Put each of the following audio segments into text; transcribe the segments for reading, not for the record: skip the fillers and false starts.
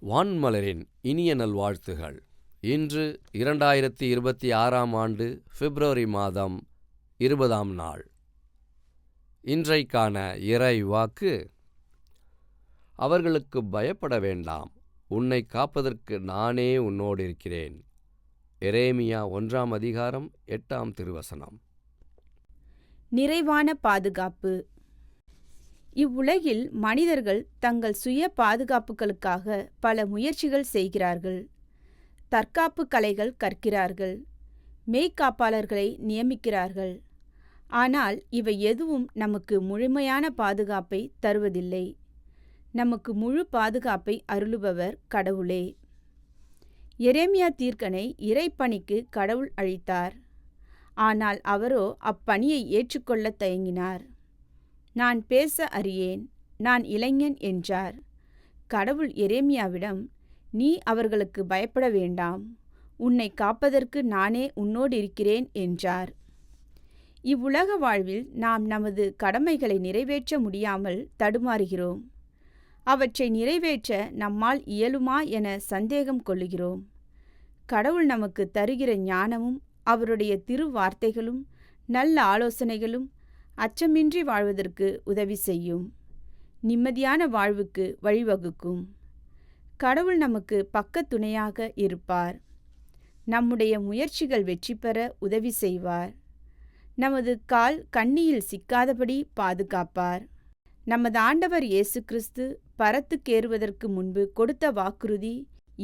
வான்மலரின் இனிய நல்வாழ்த்துகள். இன்று 2026ஆம் ஆண்டு பிப்ரவரி மாதம் 20ஆம் நாள். இன்றைக்கான இறை வாக்கு: அவர்களுக்கு பயப்பட வேண்டாம், உன்னை காப்பதற்கு நானே உன்னோடு இருக்கிறேன். எரேமியா 1ஆம் அதிகாரம் 8ஆம் திருவசனம். நிறைவான பாதுகாப்பு. இவ்வுலகில் மனிதர்கள் தங்கள் சுய பாதுகாப்புகளுக்காக பல முயற்சிகள் செய்கிறார்கள். தற்காப்பு கலைகள் கற்கிறார்கள், மெய்காப்பாளர்களை நியமிக்கிறார்கள். ஆனால் இவை எதுவும் நமக்கு முழுமையான பாதுகாப்பை தருவதில்லை. நமக்கு முழு பாதுகாப்பை அருளுபவர் கடவுளே. எரேமியா தீர்க்கனை இறைப்பணிக்கு கடவுள் அழைத்தார். ஆனால் அவரோ அப்பணியை ஏற்றுக்கொள்ள தயங்கினார். நான் பேச அறியேன், நான் இளைஞன் என்றார். கடவுள் எரேமியாவிடம், நீ அவர்களுக்கு பயப்பட வேண்டாம், உன்னை காப்பதற்கு நானே உன்னோடு இருக்கிறேன் என்றார். இவ்வுலக வாழ்வில் நாம் நமது கடமைகளை நிறைவேற்ற முடியாமல் தடுமாறுகிறோம். அவற்றை நிறைவேற்ற நம்மால் இயலுமா என சந்தேகம் கொள்ளுகிறோம். கடவுள் நமக்கு தருகிற ஞானமும் அவருடைய திருவார்த்தைகளும் நல்ல ஆலோசனைகளும் அச்சமின்றி வாழ்வதற்கு உதவி செய்யும், நிம்மதியான வாழ்வுக்கு வழிவகுக்கும். கடவுள் நமக்கு பக்கத்துணையாக இருப்பார். நம்முடைய முயற்சிகள் வெற்றி பெற உதவி செய்வார். நமது கால் கண்ணியில் சிக்காதபடி பாதுகாப்பார். நமது ஆண்டவர் இயேசு கிறிஸ்து பரத்துக்கேறுவதற்கு முன்பு கொடுத்த வாக்குறுதி,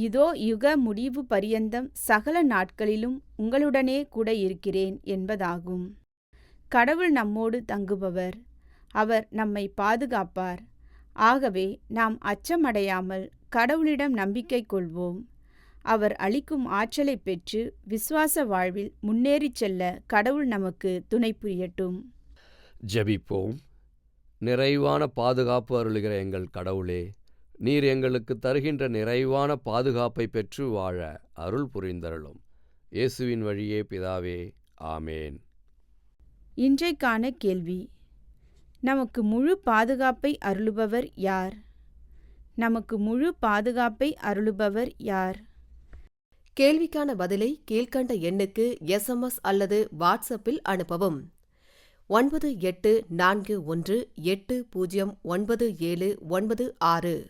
இதோ யுக முடிவு பரியந்தம் சகல நாட்களிலும் உங்களுடனே கூட இருக்கிறேன் என்பதாகும். கடவுள் நம்மோடு தங்குபவர். அவர் நம்மை பாதுகாப்பார். ஆகவே நாம் அச்சமடையாமல் கடவுளிடம் நம்பிக்கை கொள்வோம். அவர் அளிக்கும் ஆற்றலை பெற்று விசுவாச வாழ்வில் முன்னேறிச் செல்ல கடவுள் நமக்கு துணை புரியட்டும். ஜெபிப்போம். நிறைவான பாதுகாப்பு அருளுகிற எங்கள் கடவுளே, நீர் எங்களுக்கு தருகின்ற நிறைவான பாதுகாப்பை பெற்று வாழ அருள் புரிந்தருளும். இயேசுவின் வழியே பிதாவே, ஆமேன். இன்றைக்கான கேள்வி: நமக்கு முழு பாதுகாப்பை அருளுபவர் யார்? நமக்கு முழு பாதுகாப்பை அருளுபவர் யார்? கேள்விக்கான பதிலை கீழ்க்கண்ட எண்ணுக்கு SMS அல்லது வாட்ஸ்அப்பில் அனுப்பவும். 9841809796.